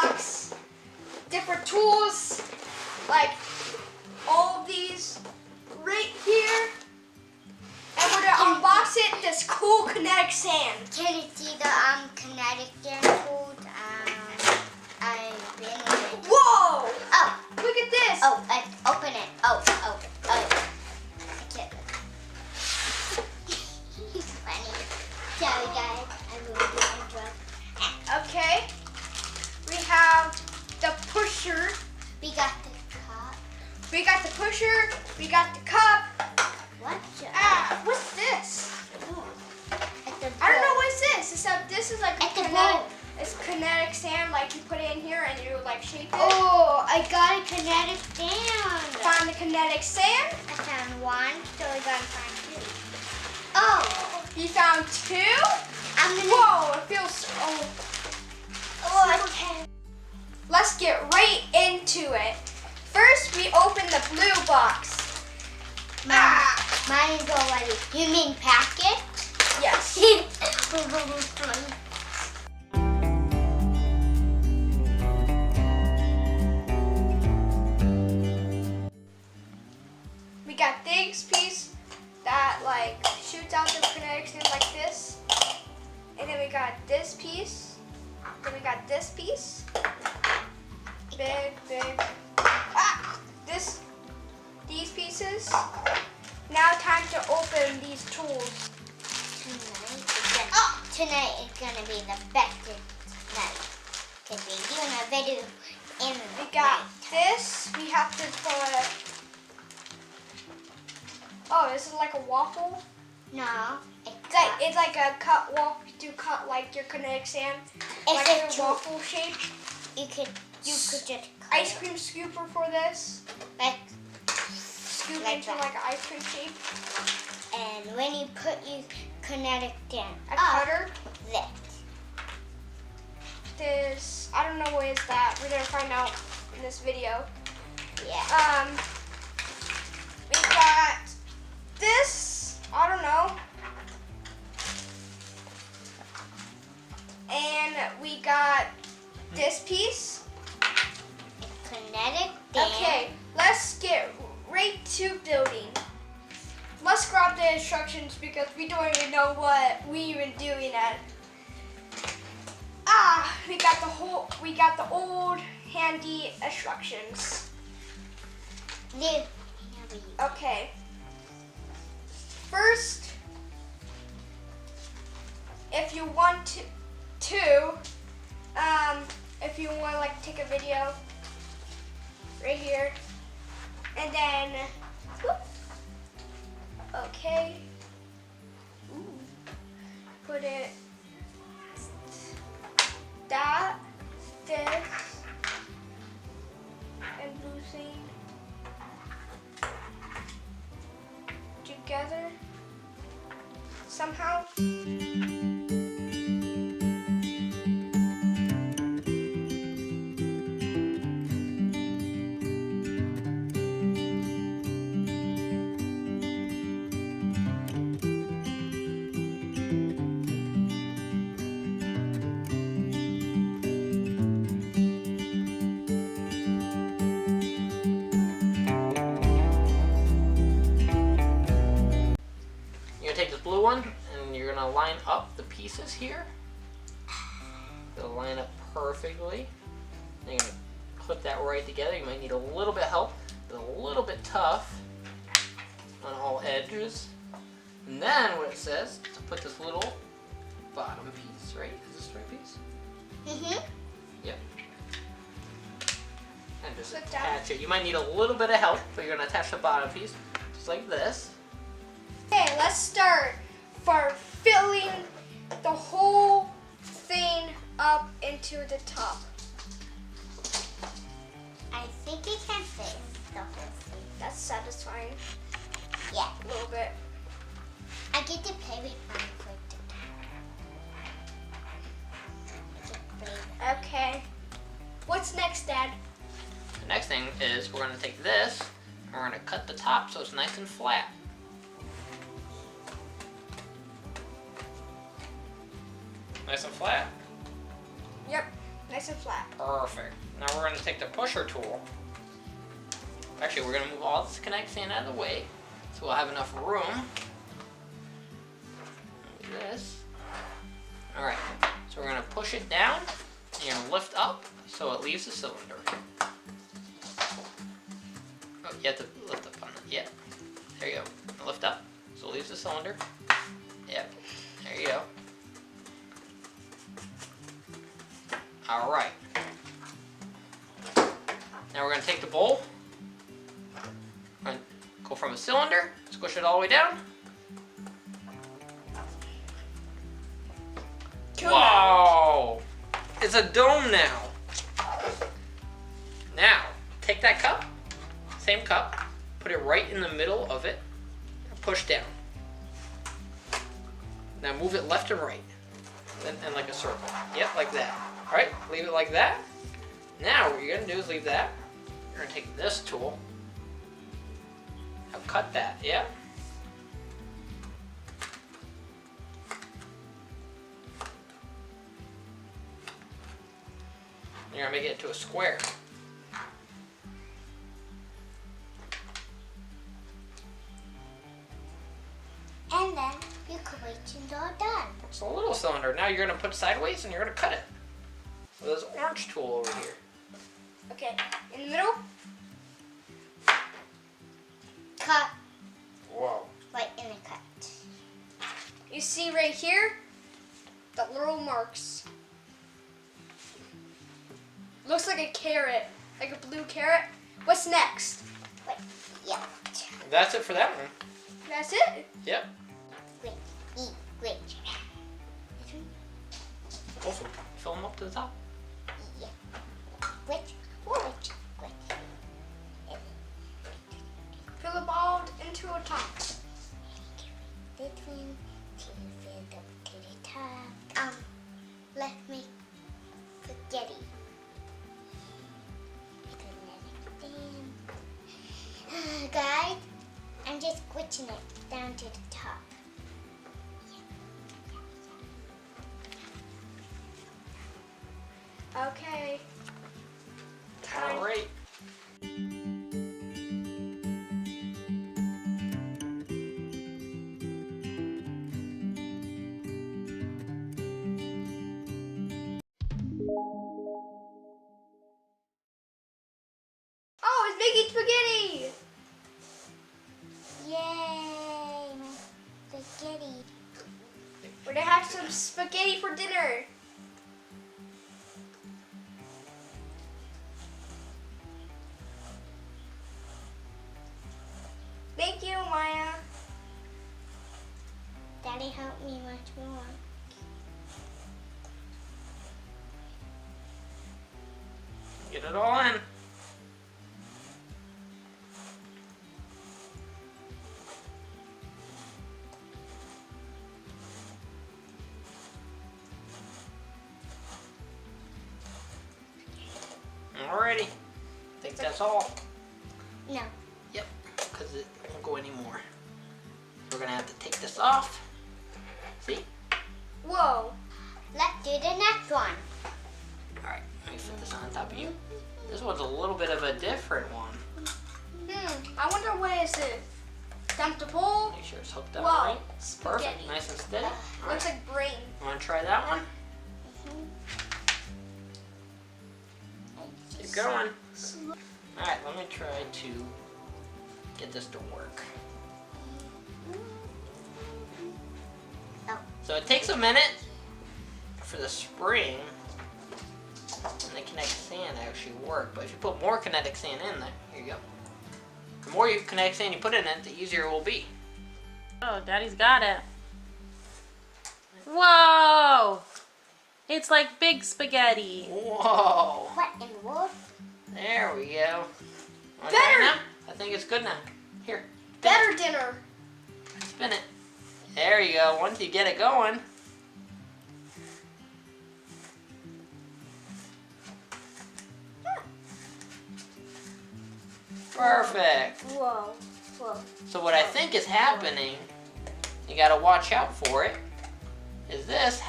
box different tools, like all of these right here. And we're gonna unbox it, this cool kinetic sand. Can you see the kinetic sand tools? I've been in it. Whoa! Oh, look at this. Oh, open it. Oh. I can't. He's funny. Sorry guys, I'm going to get drunk. Okay. We have the pusher. We got the cup. We got the pusher. We got the cup. What's this? I don't know what's this. This is like it's kinetic sand. Like you put it in here and you like shape it. Oh, I got a kinetic sand. Found the kinetic sand. I found one, so I gotta find two. Oh, you found two. Whoa! It feels okay. Let's get right into it. First, we open the blue box. Mine is already. You mean packet? Yes. We got this piece that like shoots out the kinetic sand like this. And then we got this piece. Then we got this piece. Big. These pieces. Now time to open these tools. Tonight is gonna be the best night. Because we're doing a video in the We got this. We have to put. Oh, this is like a waffle. No, It's like a cut waffle. You cut like your kinetic sand. It's like a waffle shape. You could just cut ice cream scooper for this. Like scoop like into that. like an ice cream shape. And when you put your kinetic sand, A cutter. This. I don't know what is that. We're gonna find out in this video. Yeah. We got this. I don't know. And we got this piece. Kinetic sand. Okay, let's get right to building. Let's grab the instructions because we don't even know what we even doing at. We got the old handy instructions. Okay. First, if you want to if you want to like take a video right here, and then whoop, okay, put it this, and loosen together somehow. Take this blue one and you're gonna line up the pieces here. They'll line up perfectly. And you're gonna clip that right together. You might need a little bit of help. It's a little bit tough on all edges. And then what it says to put this little bottom piece, right? Is this the right piece? Mhm. Yep. And just Put down. attach it. You might need a little bit of help, but you're gonna attach the bottom piece just like this. Okay, let's start for filling the whole thing up into the top. I think you can fit the whole thing. That's satisfying. Yeah. A little bit. I get to play with mine for the Okay. What's next, Dad? The next thing is we're gonna take this and we're gonna cut the top so it's nice and flat. Nice and flat. Yep. nice and flat. Perfect. Now we're going to take the pusher tool. Actually, we're going to move all this Kinetic sand out of the way so we'll have enough room. Like this. Alright, so we're going to push it down and you're going to lift up so it leaves the cylinder. Oh, you have to lift up on it. Yeah. There you go. Lift up so it leaves the cylinder. Yep. There you go. Alright. Now we're going to take the bowl. We're going to go from a cylinder, squish it all the way down. Whoa! It's a dome now. Now, take that cup, same cup, put it right in the middle of it, and push down. Now move it left and right, and like a circle. Yep, like that. All right, leave it like that. Now what you're gonna do is leave that. You're gonna take this tool. Now cut that. Yep. You're gonna make it into a square. And then you could wait until all done. It's a little cylinder. Now you're gonna put sideways and you're gonna cut it. With this orange tool over here. Okay, in the middle. Cut Whoa. right in the cut. You see right here, the little marks. Looks like a carrot, like a blue carrot. What's next? Wait, yeah. That's it for that one. That's it? Yep. Great, great. Also, fill them up to the top. Yeah. Great, great. Fill the ball into a top. This one to fill up to the top. Let me spaghetti. Guys, I'm just squishing it down to the top. Okay. Time. All right. Oh, it's making spaghetti! Yay, my spaghetti. We're gonna have some spaghetti for dinner. Thank you, Maya. Daddy helped me much more. Get it all in. Alrighty. Think that's all. No. Yep, because it won't go anymore. We're gonna have to take this off. See? Whoa. Let's do the next one. Alright, let me put this on top of you. This one's a little bit of a different one. I wonder what is it? Dump the bowl? Make sure it's hooked up Whoa, right. spaghetti. Perfect, nice and steady. Looks like brain. Wanna try that one? Keep going. Alright, let me try to get this to work. Oh. So it takes a minute for the spring and the kinetic sand to actually work, but if you put more kinetic sand in there, here you go. The more kinetic sand you put in it, the easier it will be. Oh, Daddy's got it. Whoa! It's like big spaghetti. Whoa! What in the world? There we go. Wanna try it Better. now? I think it's good now. Here, Better dinner. spin it. There you go. Once you get it going. Perfect. Whoa. Whoa. So what I think is happening, you gotta watch out for it, is this.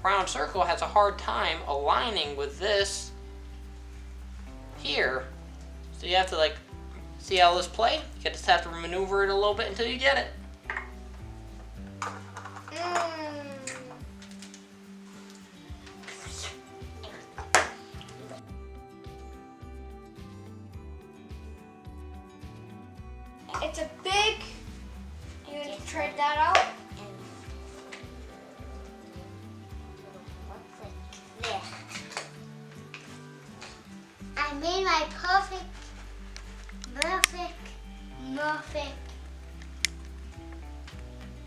round circle has a hard time aligning with this here. So you have to like, see how this play? You just have to maneuver it a little bit until you get it. It's a big, you need to try that out. There. I made my perfect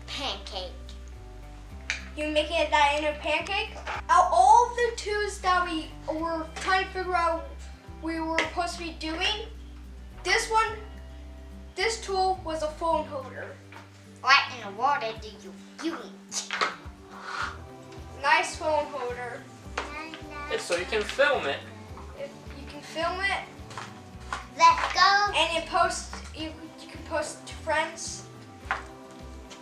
pancake. You making it that in a pancake? Out all of the twos that we were trying to figure out we were supposed to be doing, this tool was a phone holder. What in the water do you use? Nice phone holder. It's so you can film it. If you can film it Let's go. and you can post it to friends.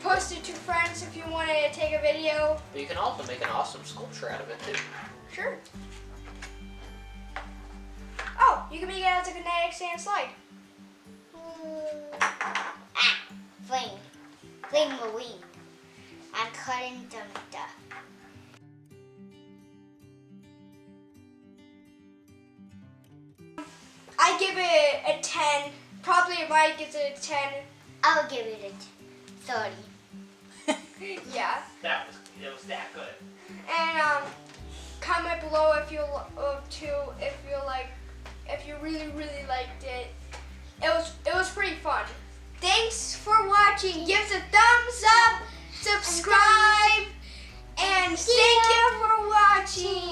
Post it to friends if you wanted to take a video. But you can also make an awesome sculpture out of it too. Sure. Oh, you can make it as a kinetic sand slide. Flame marine. I'm cutting them stuff. I give it a 10. Probably Mike gives it a 10. I'll give it a 30. Yeah. It was that good. And comment below if you really liked it. It was pretty fun. Thanks for watching. Give us a thumbs up, subscribe, and thank you for watching.